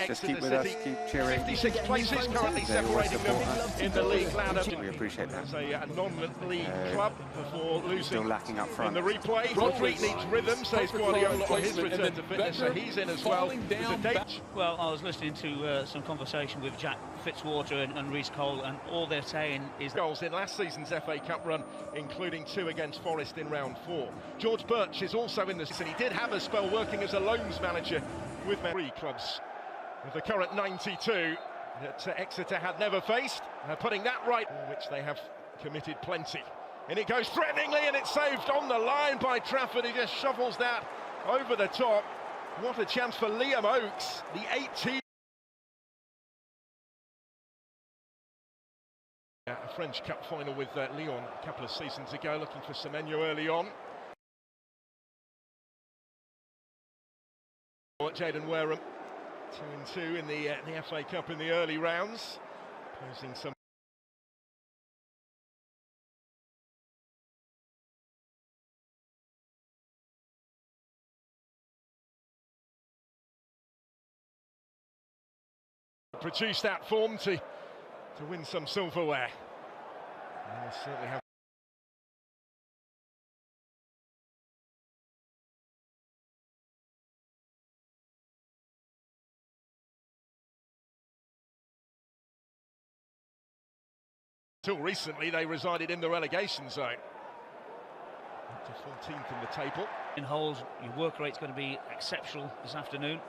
Just keep with us, keep cheering. 56 places currently separating them in the league ladder. We appreciate that. As a non-league club before losing still lacking up front. in the replay. Rodri needs rhythm, says Guardiola on his return to fitness, so he's in as well. Well, I was listening to some conversation with Jack Fitzwater and Reece Cole, and all they're saying is goals in last season's FA Cup run, including 2 against Forest in round 4. George Birch is also in the season. He did have a spell working as a loans manager with 3 clubs of the current 92 that Exeter had never faced, putting that right, which they have committed plenty. And it goes threateningly, and it's saved on the line by Trafford. He just shovels that over the top. What a chance for Liam Oakes, the 18. A French Cup final with Lyon a couple of seasons ago, looking for Semenyo early on. Jayden Wareham, 2-2 in the FA Cup in the early rounds, posing some. Produce that form to win some silverware. And they'll certainly have. Until recently, they resided in the relegation zone. Up to 14th in the table. in holes, your work rate's going to be exceptional this afternoon.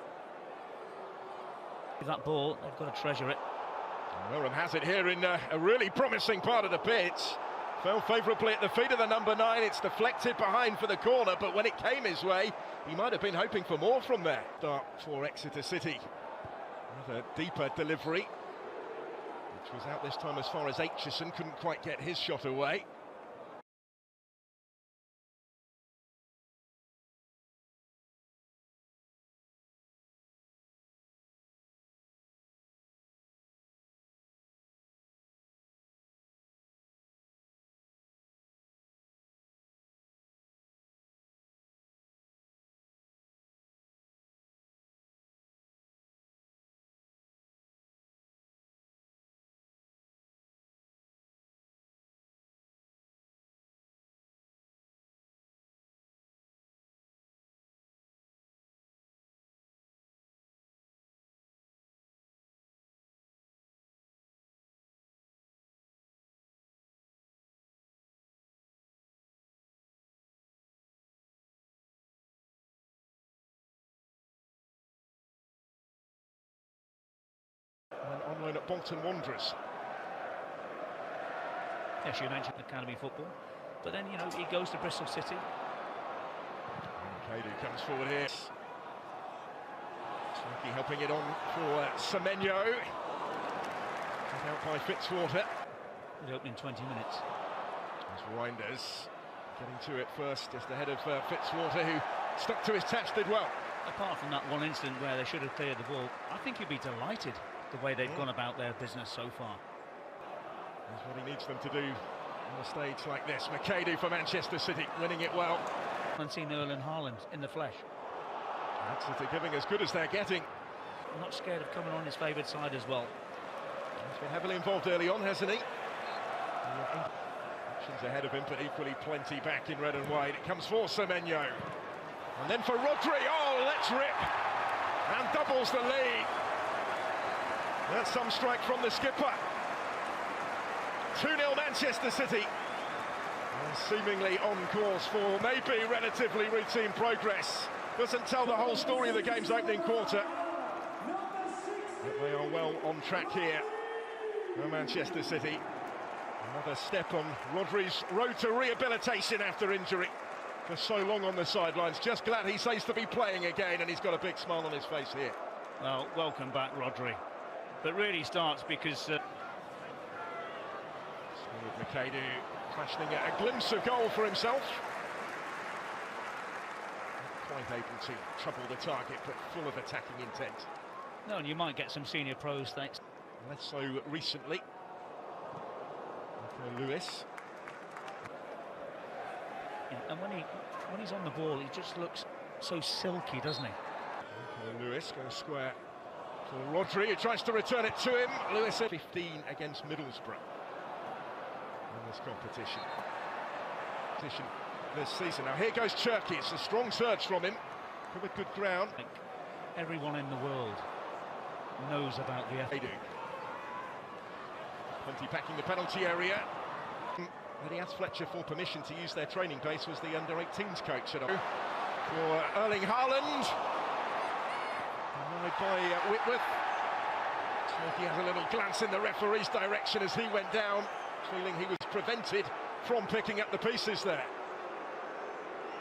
With that ball, they've got to treasure it. Wareham has it here in a really promising part of the pitch. Fell favourably at the feet of the number 9. It's deflected behind for the corner, but when it came his way, he might have been hoping for more from there. Start for Exeter City. Another deeper delivery, which was out this time as far as Aitchison, couldn't quite get his shot away. And on loan at Bolton Wanderers. Yes, you mentioned academy football, but then, you know, he goes to Bristol City. Kadu comes forward here. Smoky helping it on for Semenyo. Cut out by Fitzwater. The opening 20 minutes. As Reinders getting to it first, just ahead of Fitzwater, who stuck to his task, did well. Apart from that one incident where they should have cleared the ball, I think he'd be delighted the way they've gone about their business so far. That's what he needs them to do on a stage like this. McAdoo for Manchester City, winning it well. And seen Erling Haaland in the flesh. Exeter giving as good as they're getting. Not scared of coming on his favoured side as well. He's been heavily involved early on, hasn't he? Options ahead of him, but equally plenty back in red and white. It comes for Semenyo. And then for Rodri. Oh, let's rip! And doubles the lead. That's some strike from the skipper. 2-0 Manchester City. And seemingly on course for maybe relatively routine progress. Doesn't tell the whole story of the game's opening quarter. But they are well on track here for Manchester City. Another step on Rodri's road to rehabilitation after injury. For so long on the sidelines. Just glad he says to be playing again, and he's got a big smile on his face here. Well, welcome back, Rodri. But really starts because... McAdoo flashing a glimpse of goal for himself. Not quite able to trouble the target, but full of attacking intent. No, and you might get some senior pros, thanks. Less so recently. Lewis. Yeah, and when he's on the ball, he just looks so silky, doesn't he? Lewis goes square For Rodri, who tries to return it to him. Lewis 15 against Middlesbrough in this competition. This season. Now here goes Cherki. It's a strong surge from him. Covered good ground. Everyone in the world knows about the They do. Plenty packing the penalty area. But he asked Fletcher for permission to use their training base, was the under-18s coach for Erling Haaland. Annoyed by Whitworth. Cherki has a little glance in the referee's direction as he went down, feeling he was prevented from picking up the pieces there.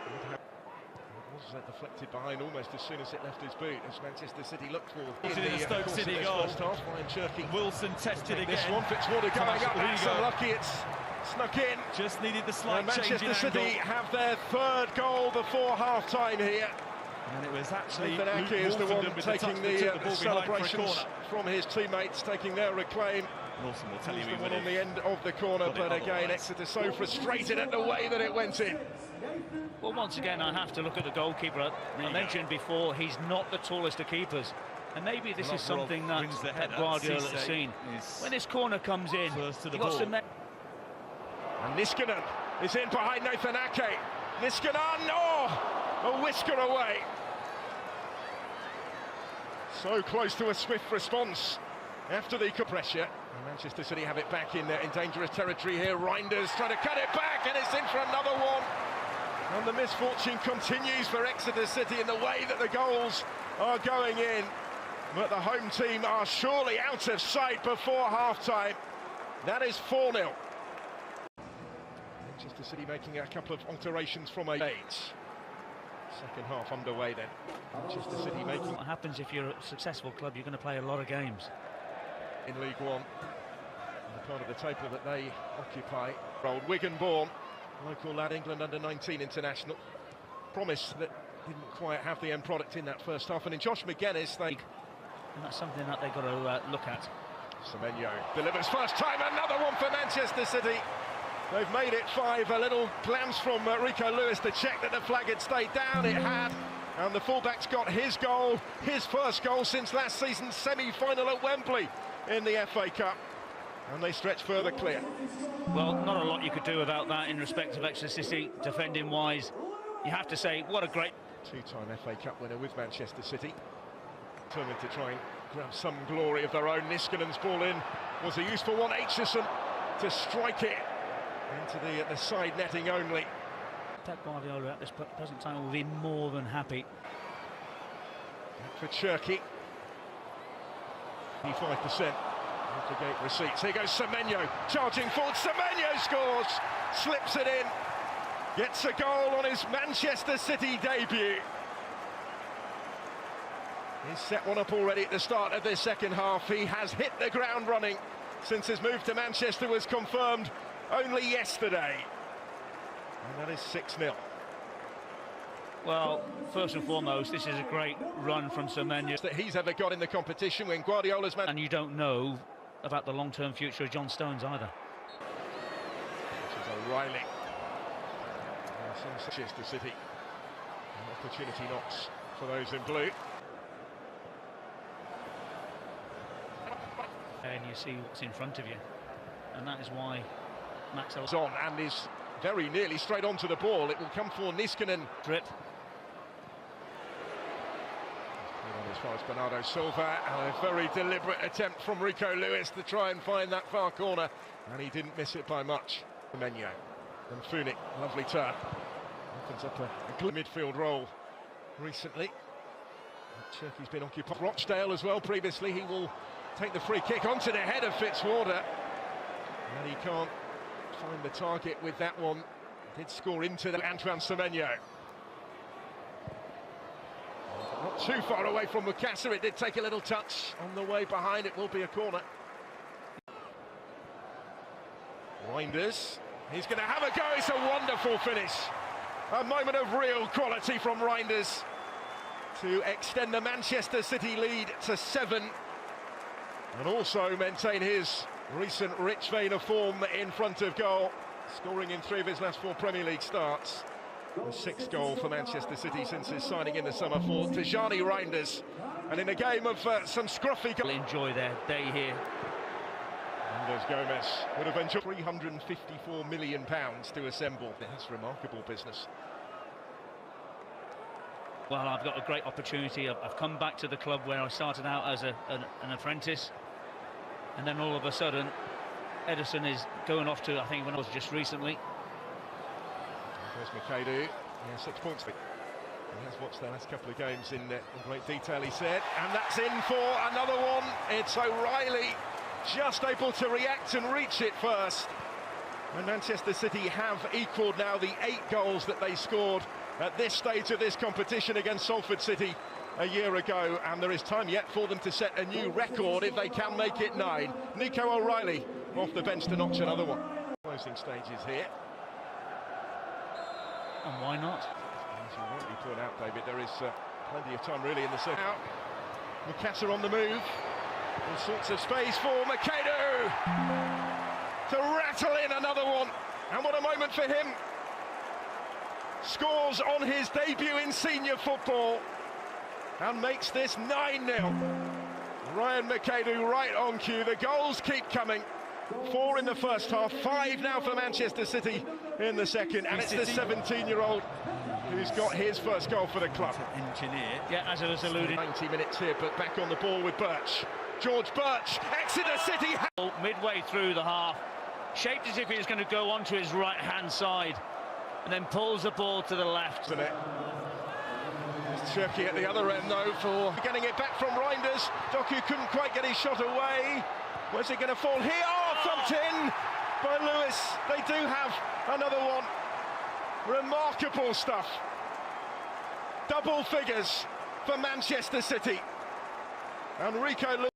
It was deflected behind almost as soon as it left his boot, as Manchester City looked for in the Stoke City goal. First half. Ryan Cherki. Wilson tested again. This one, Fitzwater going up, that's unlucky, it's snuck in. Just needed the slight And change in Manchester City angle. have their third goal before half-time here. And it was actually Ethan Luke Ake is the one Wolfenden with taking the touch that took the ball behind for a celebrations corner. from his teammates, taking their reclaim. Wilson will tell you He's he the would one on the have. end of the corner, got it but again, otherwise. Exeter so frustrated at the way that it went in. Well, once again, I have to look at the goalkeeper. I mentioned before, he's not the tallest of keepers. And maybe this is something that wins the Pep header. Guardiola has Cisse seen. is When this corner comes in, first to the you've got ball. some men. And Niskanen is in behind Nathan Ake. Niskanen, a whisker away. So close to a swift response after the pressure. And Manchester City have it back in dangerous territory here. Reinders trying to cut it back, and it's in for another one. And the misfortune continues for Exeter City in the way that the goals are going in. But the home team are surely out of sight before half-time. That is 4-0. Manchester City making a couple of alterations from a second half underway then. Manchester City making What happens if you're a successful club? You're going to play a lot of games. in League One. And the part of the table that they occupy. Old Wigan born, local lad, England under-19 international. Promise that didn't quite have the end product in that first half. And in Josh Magennis, they... And that's something that they've got to look at. Semenyo delivers first time, another one for Manchester City. They've made it 5. A little glance from Rico Lewis to check that the flag had stayed down. It had. And the fullback's got his goal, his first goal since last season's semi-final at Wembley in the FA Cup. And they stretch further clear. Well, not a lot you could do about that in respect of Exeter City, defending-wise. You have to say, what a great... Two-time FA Cup winner with Manchester City. Determined to try and grab some glory of their own. Niskanen's ball in was a useful one. Aitchison to strike it into the side netting only. Pep Guardiola at this present time will be more than happy. For Cherki. 85% of the gate receipts. Here goes Semenyo, charging forward. Semenyo scores, slips it in, gets a goal on his Manchester City debut. He's set one up already at the start of this second half. He has hit the ground running since his move to Manchester was confirmed only yesterday. And that is 6-0. Well, first and foremost, this is a great run from Semenyo. That he's ever got in the competition when Guardiola's man. And you don't know about the long-term future of John Stones either. Which is O'Reilly. Manchester City. An opportunity knocks for those in blue. And you see what's in front of you. And that is why Max Is on and is very nearly straight onto the ball. It will come for Niskanen. Drip. As far as Bernardo Silva, and a very deliberate attempt from Rico Lewis to try and find that far corner, and he didn't miss it by much. Semenyo and Funic, lovely turn. Opens up a good midfield role recently. Cherki's been occupied. Rochdale as well previously. He will take the free kick onto the head of Fitzwater, and he can't find the target with that one. Did score into the Antoine Semenyo. Not too far away from Mukasa. It did take a little touch on the way behind. It will be a corner. Reinders, he's going to have a go. It's a wonderful finish. A moment of real quality from Reinders to extend the Manchester City lead to 7 and also maintain his recent rich vein of form in front of goal, scoring in 3 of his last 4 Premier League starts. The sixth goal for Manchester City since his signing in the summer for Tijani Reinders. And in a game of some scruffy... Will enjoy their day here. Mendes Gomez would have enjoyed £354 million to assemble. That's remarkable business. Well, I've got a great opportunity. I've come back to the club where I started out as an apprentice. And then all of a sudden, Ederson is going off to, I think, when I was just recently. There's Makadu. Yeah, 6 points. He has watched the last couple of games in great detail, he said. And that's in for another one. It's O'Reilly just able to react and reach it first. And Manchester City have equalled now the 8 goals that they scored at this stage of this competition against Salford City a year ago. And there is time yet for them to set a new record if they can make it 9. Nico O'Reilly off the bench to notch another one. Closing stages here. And why not? As you rightly point out, David, there is plenty of time really in the second. Mikasa on the move. All sorts of space for Makadu to rattle in another one. And what a moment for him. Scores on his debut in senior football and makes this 9-0. Ryan Makadu right on cue. The goals keep coming. 4 in the first half, 5 now for Manchester City in the second, and it's the 17-year-old who's got his first goal for the club. Engineer. Yeah, as I was alluding. 90 minutes here, but back on the ball with Birch. George Birch, Exeter City. Midway through the half, shaped as if he was going to go onto his right-hand side, and then pulls the ball to the left. Isn't it? It's Turkey at the other end, though, for getting it back from Reinders. Doku couldn't quite get his shot away. Where's it going to fall here? Oh, thumped in by Lewis. They do have another one. Remarkable stuff. Double figures for Manchester City. And Rico Lewis.